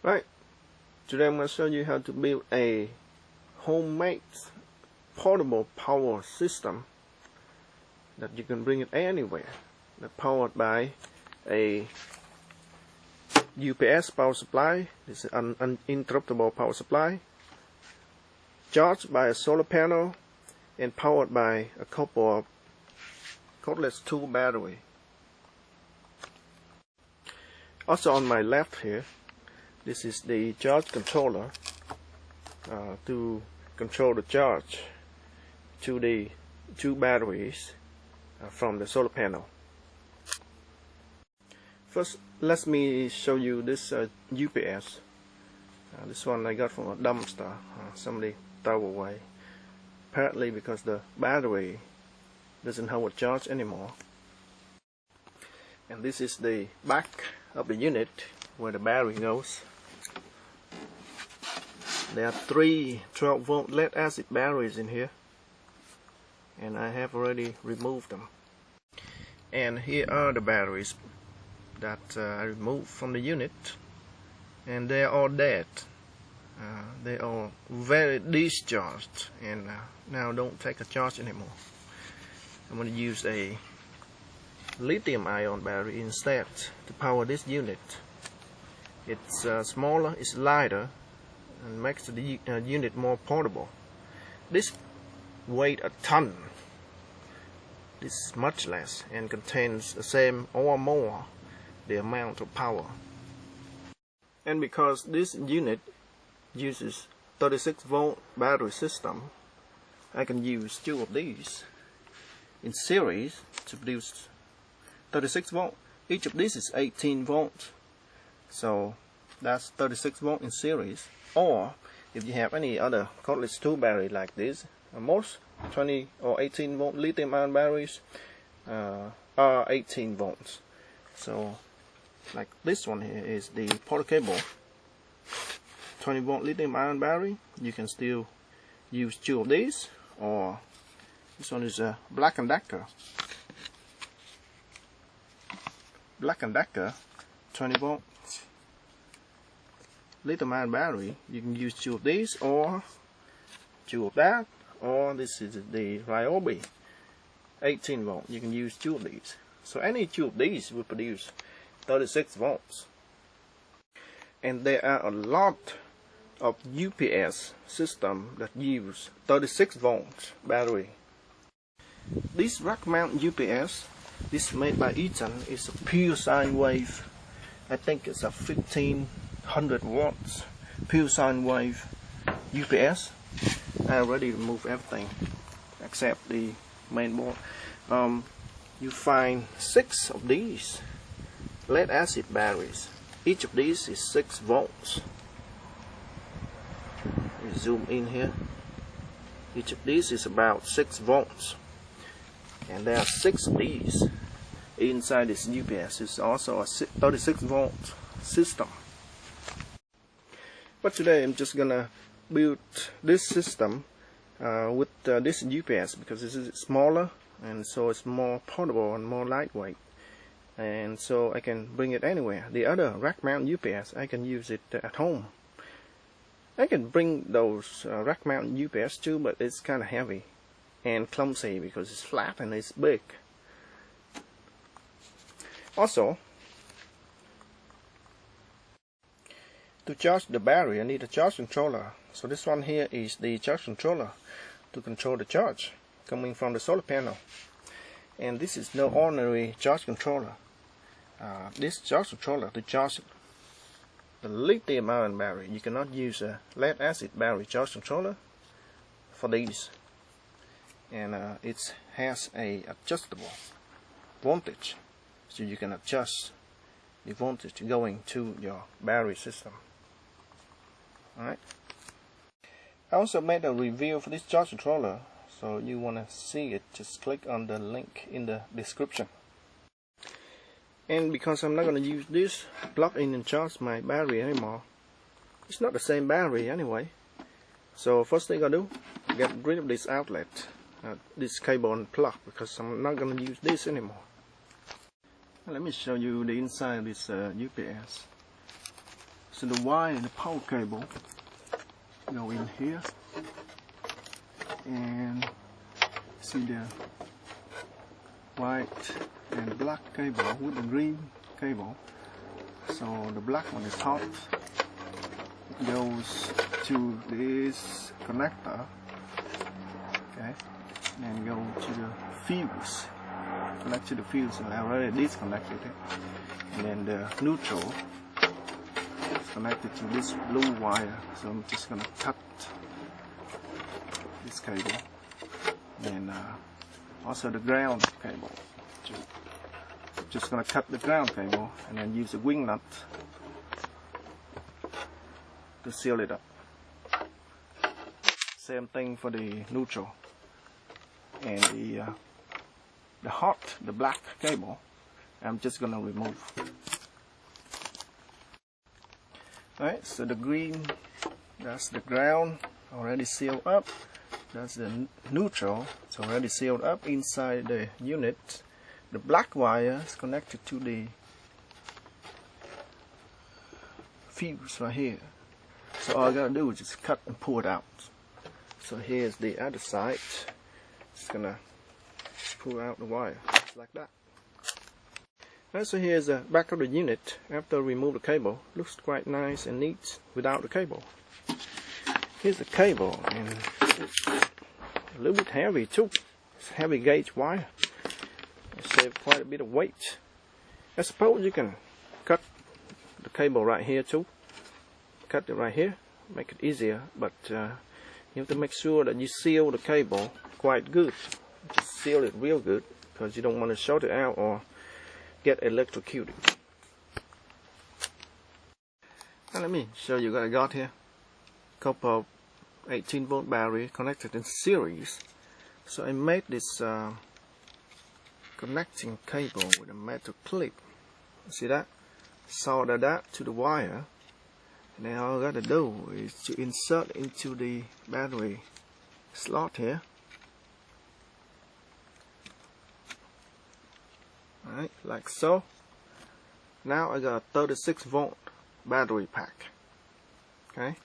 Right, today I'm going to show you how to build a homemade portable power system that you can bring it anywhere. That's powered by a UPS power supply. This is an uninterruptible power supply, charged by a solar panel and powered by a couple of cordless 2 battery. Also on my left here, this is the charge controller to control the charge to the 2 batteries from the solar panel. First, let me show you this UPS. This one I got from a dumpster. Somebody threw away. Apparently because the battery doesn't hold a charge anymore. And this is the back of the unit where the battery goes. There are 3 12-volt lead acid batteries in here, and I have already removed them. And here are the batteries that I removed from the unit, and they are all dead. They are very discharged and now don't take a charge anymore. I'm going to use a lithium-ion battery instead to power this unit. It's smaller, it's lighter, and makes the unit more portable. This weighs a ton. This is much less and contains the same or more the amount of power. And because this unit uses 36-volt battery system, I can use 2 of these in series to produce 36 volt. Each of these is 18 volts, so that's 36 volt in series. Or if you have any other cordless 2 battery like this, most 20 or 18 volt lithium ion batteries are 18 volts. So like this one here is the portable 20 volt lithium ion battery. You can still use 2 of these, or this one is a Black & Decker 20 volt lithium ion battery. You can use 2 of these or 2 of that, or this is the Ryobi 18 volt. You can use 2 of these. So any 2 of these will produce 36 volts. And there are a lot of UPS system that use 36 volt battery. This rack mount UPS, this made by Eaton, is a pure sine wave. I think it's a 1500 watts pure sine wave UPS. I already removed everything except the main board. You find 6 of these lead acid batteries. Each of these is 6 volts. We zoom in here. Each of these is about 6 volts. And there are 6 of these inside this UPS. It's also a 36 volt system. But today I'm just gonna build this system with this UPS because this is smaller, and so it's more portable and more lightweight, and so I can bring it anywhere. The other rack mount UPS, I can use it at home. I can bring those rack mount UPS too, but it's kind of heavy and clumsy because it's flat and it's big. Also, to charge the battery I need a charge controller. So this one here is the charge controller to control the charge coming from the solar panel. And this is no ordinary charge controller. This charge controller to charge the lithium ion battery. You cannot use a lead acid battery charge controller for these. And it has a adjustable voltage, so you can adjust the voltage going to your battery system. Alright. I also made a review for this charge controller, so you want to see it, just click on the link in the description. And because I'm not going to use this plug in and charge my battery anymore, it's not the same battery anyway. So first thing I do, get rid of this outlet, this cable and plug, because I'm not going to use this anymore. Let me show you the inside of this UPS. So the wire and the power cable go in here, and see the white and black cable with the green cable. So the black one is hot, it goes to this connector, okay, and go to the fuse, connect to the fuse. I already disconnected it, and then the neutral is connected to this blue wire. So I'm just gonna cut this cable, and also the ground cable. Just gonna cut the ground cable and then use a wing nut to seal it up. Same thing for the neutral, and the black cable I'm just gonna remove. Alright, so the green, that's the ground, already sealed up. That's the neutral, it's already sealed up inside the unit. The black wire is connected to the fuse right here. So all I gotta do is just cut and pull it out. So here's the other side. Just gonna pull out the wire, just like that. Alright, so here's the back of the unit. After I remove the cable, looks quite nice and neat without the cable. Here's the cable, and it's a little bit heavy too. It's heavy gauge wire. Save quite a bit of weight. I suppose you can cut the cable right here too. Cut it right here, make it easier, but you have to make sure that you seal the cable quite good. Just seal it real good, because you don't want to short it out or get electrocuted. Now let me show you what I got here. Couple of 18-volt battery connected in series. So I made this connecting cable with a metal clip. See that? Solder that to the wire, and then all I gotta do is to insert into the battery slot here. Alright, like so. Now I got a 36-volt battery pack. Okay,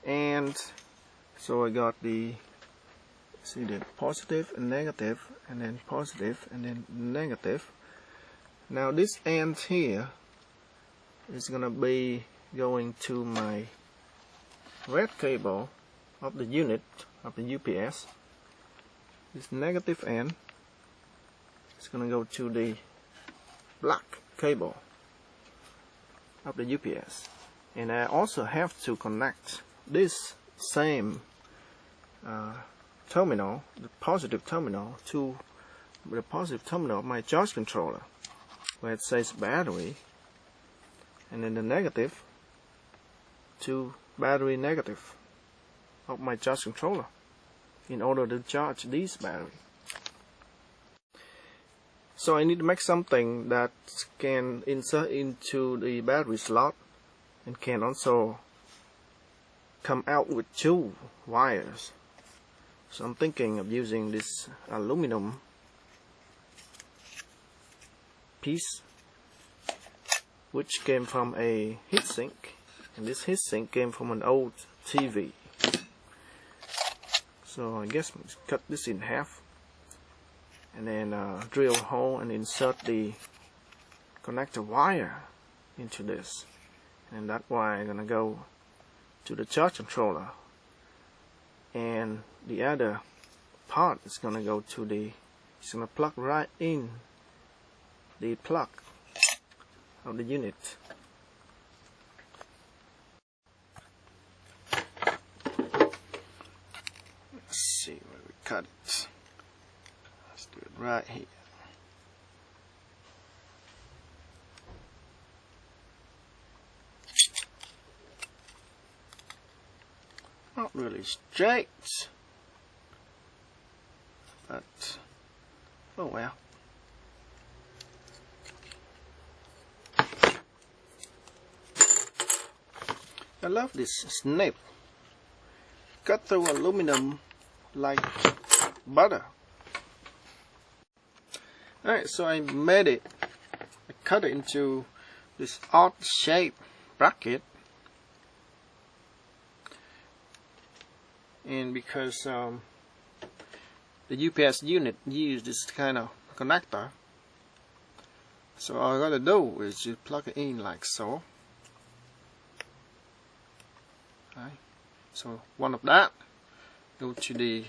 and so I got the, see, the positive and negative, and then positive and then negative. Now this end here is gonna be going to my red cable of the unit of the UPS. This negative end is gonna go to the black cable of the UPS, and I also have to connect this same terminal, the positive terminal, to the positive terminal of my charge controller, where it says battery, and then the negative to battery negative of my charge controller, in order to charge this battery. So I need to make something that can insert into the battery slot and can also come out with two wires. So I'm thinking of using this aluminum piece, which came from a heatsink, and this heatsink came from an old TV. So I guess let's cut this in half, and then drill a hole and insert the connector wire into this, and that wire is gonna go to the charge controller, and the other part is gonna go to the, it's gonna plug right in the plug of the unit. Let's see where we cut it. Let's do it right here. Not really straight, but oh well. I love this snip. Cut through aluminum like butter. Alright, so I made it. I cut it into this odd shape bracket and because the UPS unit used this kind of connector, so all I gotta do is just plug it in like so. Right. So one of that go to the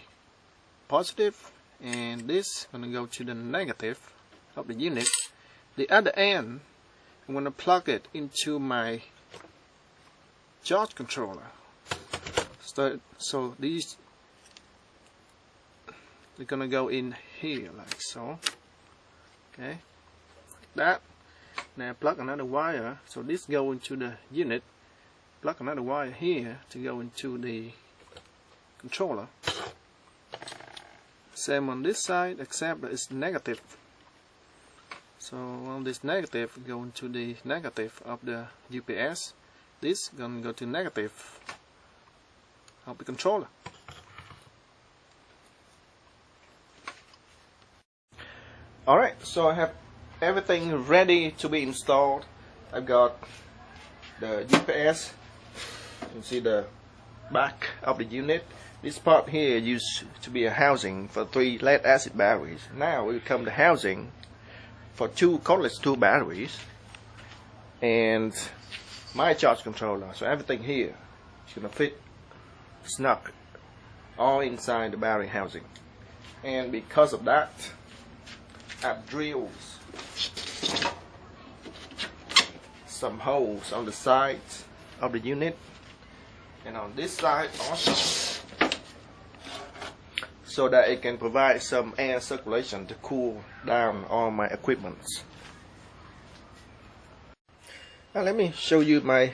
positive, and this gonna go to the negative of the unit. The other end, I'm gonna plug it into my charge controller. So these they're gonna go in here like so. Okay, like that. Now plug another wire. So this go into the unit. Plug another wire here to go into the controller. Same on this side, except that it's negative. So on this negative, go into the negative of the UPS. This gonna go to negative of the controller. Alright, so I have everything ready to be installed. I've got the UPS. You can see the back of the unit. This part here used to be a housing for 3 lead acid batteries. Now it will come to housing for 2 cordless 2 batteries and my charge controller. So everything here is gonna fit snug all inside the battery housing. And because of that, I've drilled some holes on the sides of the unit and on this side also, so that it can provide some air circulation to cool down all my equipment. Now let me show you my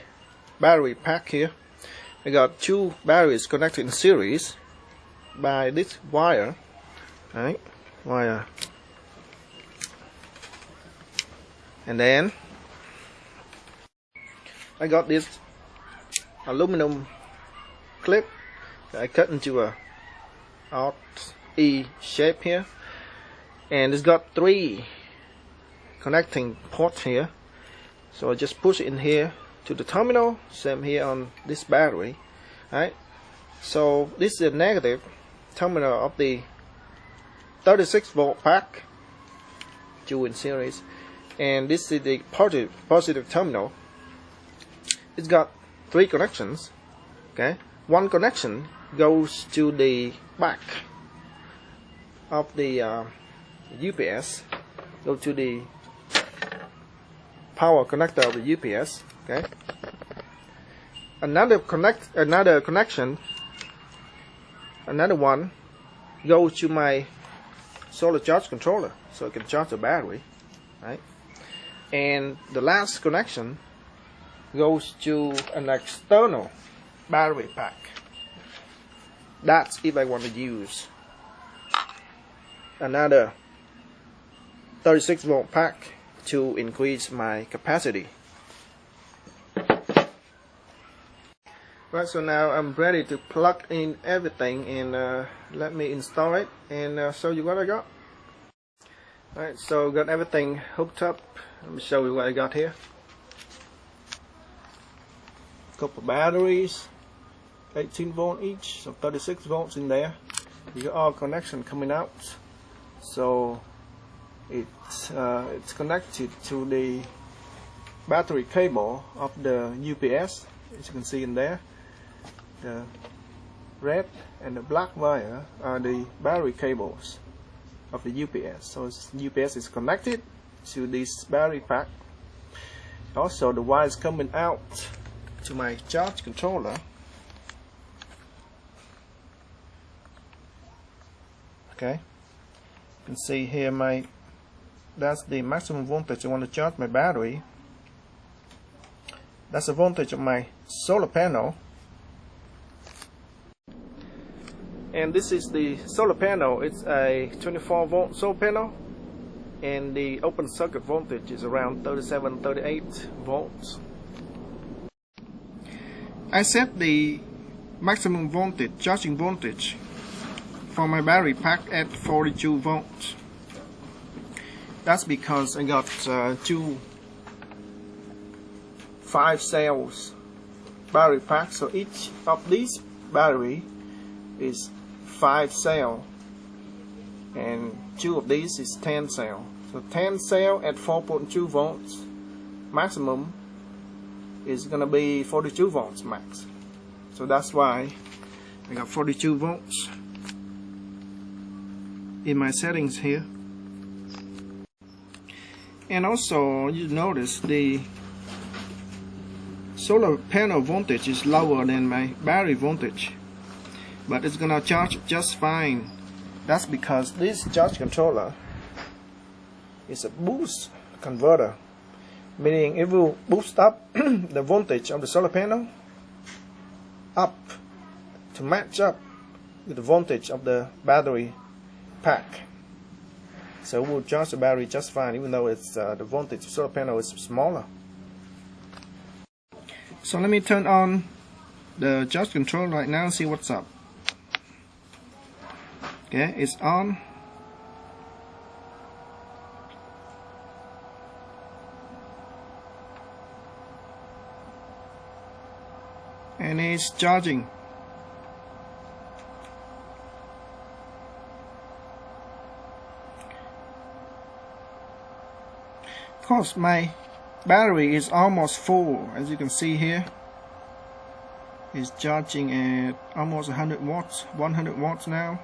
battery pack here. I got 2 batteries connected in series by this wire, right? Wire. And then I got this aluminum clip that I cut into a E shape here, and it's got 3 connecting ports here. So I just push it in here to the terminal. Same here on this battery, right? So this is the negative terminal of the 36 volt pack, 2 in series, and this is the positive terminal. It's got 3 connections. Okay, one connection goes to the back of the UPS, go to the power connector of the UPS. Okay, another connection, another one goes to my solar charge controller, so I can charge the battery, right? And the last connection goes to an external battery pack. That's if I want to use another 36 volt pack to increase my capacity. Right, so now I'm ready to plug in everything, and let me install it and show you what I got. Alright, so got everything hooked up. Let me show you what I got here. Couple batteries, 18 volt each, so 36 volts in there. You got all connection coming out, so it's connected to the battery cable of the UPS, as you can see in there. The red and the black wire are the battery cables of the UPS. So UPS is connected to this battery pack. Also, the wires coming out to my charge controller. Okay, you can see here that's the maximum voltage I want to charge my battery. That's the voltage of my solar panel. And this is the solar panel. It's a 24 volt solar panel, and the open circuit voltage is around 38 volts. I set the maximum voltage, charging voltage for my battery pack at 42 volts. That's because I got 2 5 cells battery packs, so each of these battery is 5 cell, and 2 of these is 10 cell. So 10 cell at 4.2 volts maximum is gonna be 42 volts max. So that's why I got 42 volts in my settings here. And also you notice the solar panel voltage is lower than my battery voltage, but it's gonna charge just fine. That's because this charge controller is a boost converter, meaning it will boost up the voltage of the solar panel up to match up with the voltage of the battery pack. So it will charge the battery just fine, even though it's the voltage of the solar panel is smaller. So let me turn on the charge control right now and see what's up. Okay, it's on. And it's charging. Of course, my battery is almost full, as you can see here. It's charging at almost 100 watts, 100 watts now.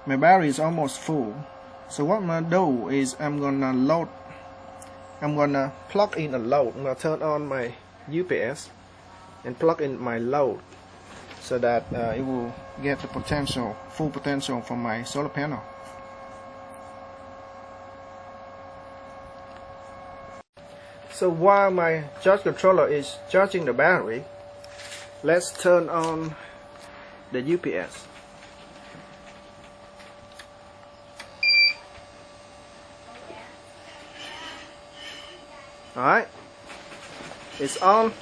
My battery is almost full. So what I'm gonna do is I'm gonna plug in a load. I'm gonna turn on my UPS and plug in my load so that it will get the potential, full potential from my solar panel. So while my charge controller is charging the battery, let's turn on the UPS. Alright, it's on.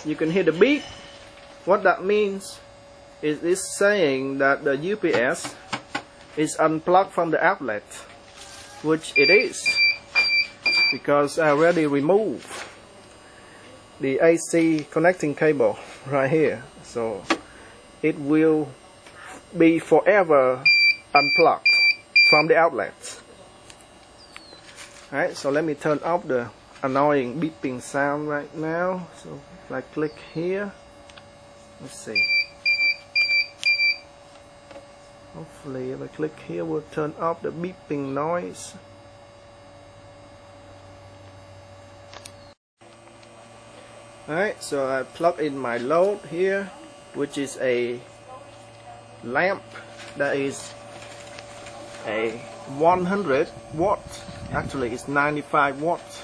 You can hear the beep. What that means is it's saying that the UPS is unplugged from the outlet, which it is, because I already removed the AC connecting cable right here. So it will be forever unplugged from the outlet. Alright, so let me turn off the annoying beeping sound right now. So if I click here, let's see. Hopefully if I click here we'll turn off the beeping noise. Alright, so I plug in my load here, which is a lamp that is a 100 watts. Actually it's 95 watts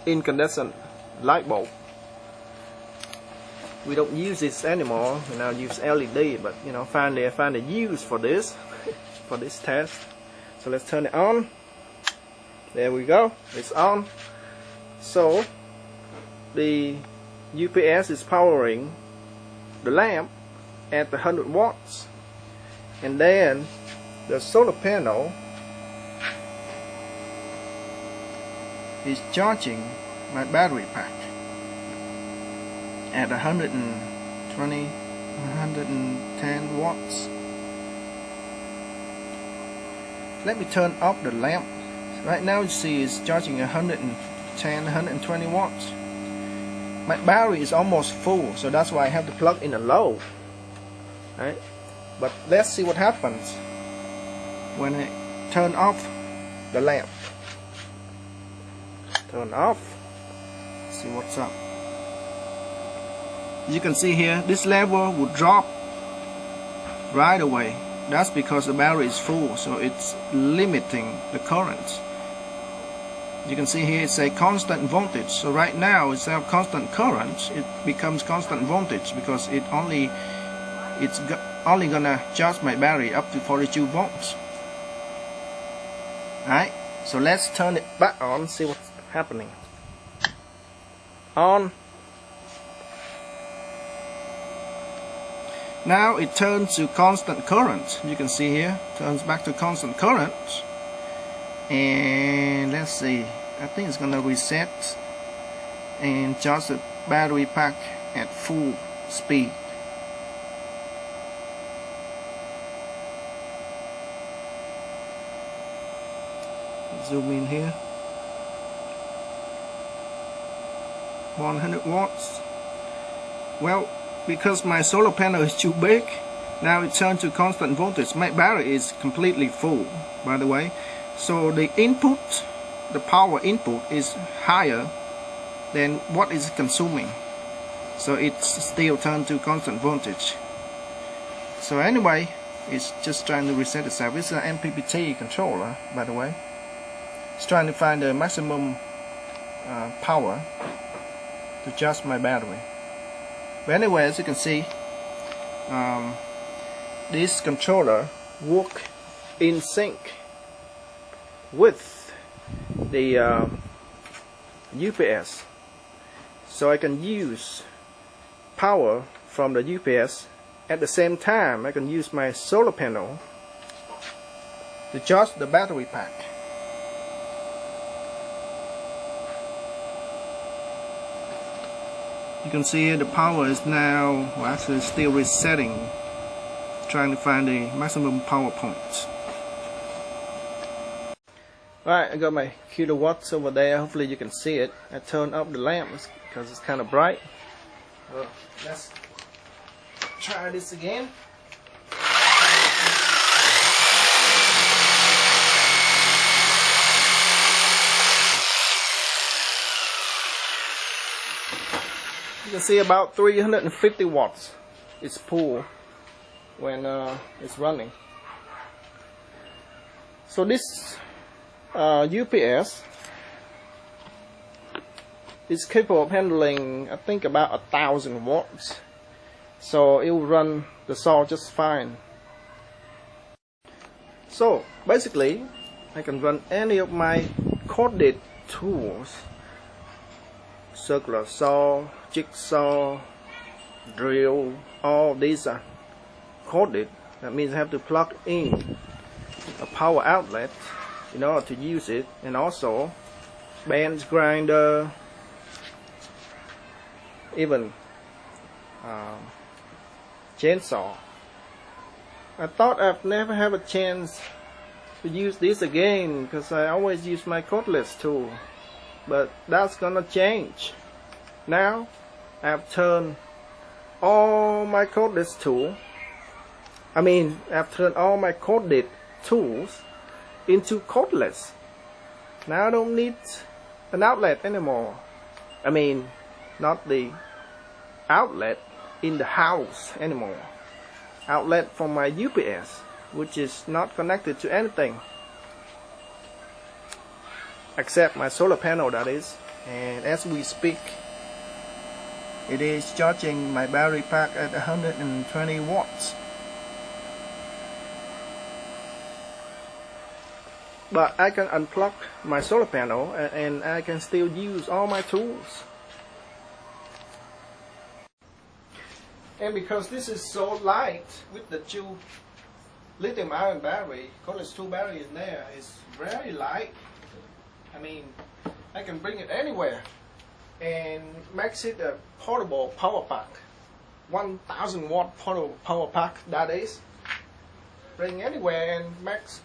incandescent light bulb. We don't use this anymore. We now use LED, but you know, finally I found a use for this for this test. So let's turn it on. There we go, it's on. So the UPS is powering the lamp at 100 watts, and then the solar panel is charging my battery pack at 120, 110 watts. Let me turn off the lamp. Right now you see it's charging 110, 120 watts. My battery is almost full, so that's why I have to plug in a load. Right? But let's see what happens when I turn off the lamp. Turn off. See what's up. As you can see here, this level will drop right away. That's because the battery is full, so it's limiting the current. You can see here it's a constant voltage. So right now instead of constant current, it becomes constant voltage because it's only gonna charge my battery up to 42 volts. Alright, so let's turn it back on, see what's happening. On. Now it turns to constant current. You can see here, turns back to constant current. And let's see, I think it's gonna reset and charge the battery pack at full speed. Zoom in here. 100 watts. Well, because my solar panel is too big, now it turned to constant voltage. My battery is completely full, by the way. So the input, the power input, is higher than what is consuming. So it's still turned to constant voltage. So anyway, it's just trying to reset itself. It's an MPPT controller, by the way. It's trying to find the maximum power to charge my battery. But anyway, as you can see, this controller works in sync with the UPS, so I can use power from the UPS. At the same time, I can use my solar panel to charge the battery pack. You can see the power is now, well, actually still resetting, trying to find the maximum power point. Alright, I got my kilowatts over there. Hopefully you can see it. I turned up the lamp because it's kind of bright. Well, let's try this again. You can see about 350 watts is pulled when it's running. So this UPS is capable of handling, I think, about 1,000 watts. So it will run the saw just fine. So basically, I can run any of my corded tools. Circular saw, jigsaw, drill, all these are corded. That means I have to plug in a power outlet in order to use it, and also bench grinder, even chainsaw. I thought I've never have a chance to use this again because I always use my cordless tool. But that's gonna change. Now I've turned all my cordless I've turned all my corded tools into cordless. Now I don't need an outlet anymore. I mean, not the outlet in the house anymore. Outlet from my UPS, which is not connected to anything except my solar panel, that is. And as we speak, it is charging my battery pack at 120 watts. But I can unplug my solar panel and I can still use all my tools. And because this is so light with the two lithium ion battery, cordless 2 battery in there, is very light. I mean, I can bring it anywhere and makes it a portable power pack. 1,000 watt portable power pack, that is. Bring anywhere and makes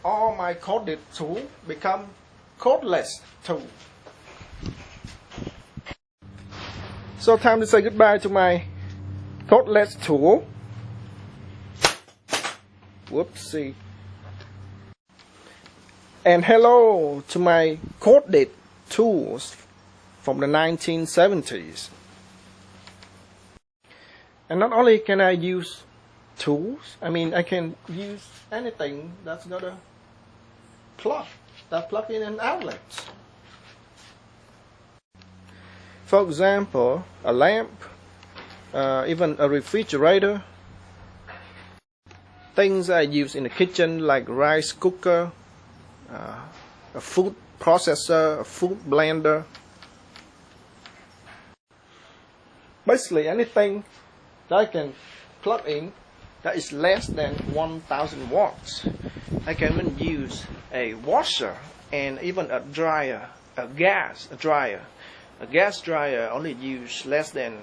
all my corded tool become cordless tool. So time to say goodbye to my cordless tool. Whoopsie. And hello to my corded tools from the 1970s. And not only can I use tools, I can use anything that's got a plug, that plug in an outlet. For example, a lamp, even a refrigerator, things I use in the kitchen like rice cooker, a food processor, a food blender. Basically anything that I can plug in that is less than 1,000 watts. I can even use a washer and even a dryer, a gas dryer. A gas dryer only use less than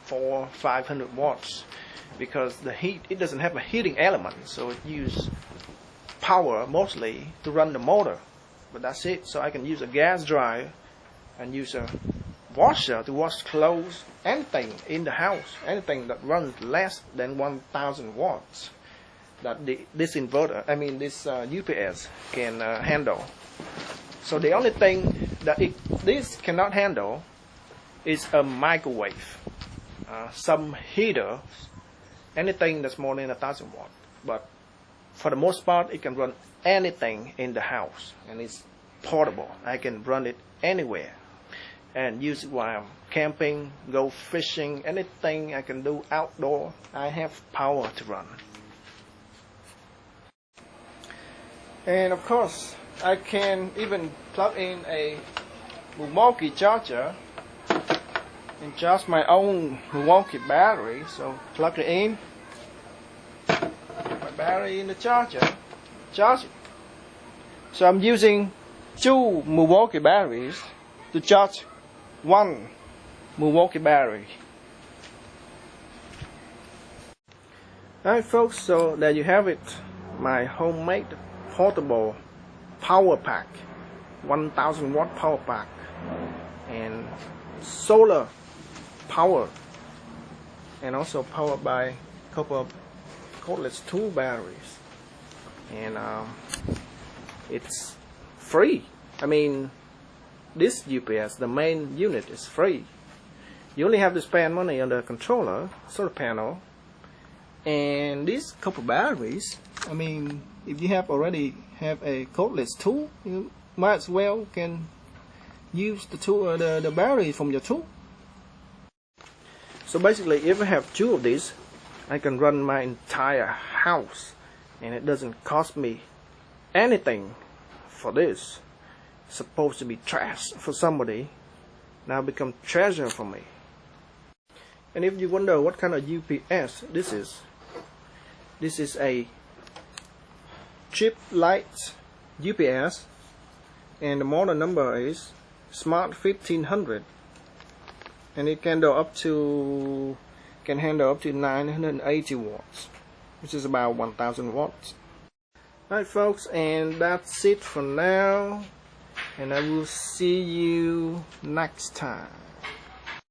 400-500 watts because the heat, it doesn't have a heating element, so it uses power mostly to run the motor, but that's it. So I can use a gas dryer and use a washer to wash clothes, anything in the house, anything that runs less than 1000 watts that this UPS can handle. So the only thing that this cannot handle is a microwave, some heaters, anything that's more than 1000 watts. But for the most part, it can run anything in the house, and it's portable. I can run it anywhere and use it while I'm camping, go fishing, anything I can do outdoor. I have power to run. And of course, I can even plug in a Milwaukee charger and charge my own Milwaukee battery. So plug it in, put my battery in the charger, charge it. So I'm using 2 Milwaukee batteries to charge 1 Milwaukee battery. Alright folks, so there you have it, my homemade portable power pack, 1000 watt power pack, and solar power, and also powered by a couple of cordless 2 batteries, and it's free. I mean, this UPS, the main unit, is free. You only have to spend money on the controller, solar panel, and these couple batteries. I mean, if you already have a cordless tool, you might as well can use the tool, the battery from your tool. So basically, if I have 2 of these, I can run my entire house, and it doesn't cost me anything for this. It's supposed to be trash for somebody, now become treasure for me. And if you wonder what kind of UPS this is a Tripp-Lite UPS, and the model number is Smart 1500, and it can handle up to 980 watts, which is about 1000 watts. Alright folks, and that's it for now, and I will see you next time.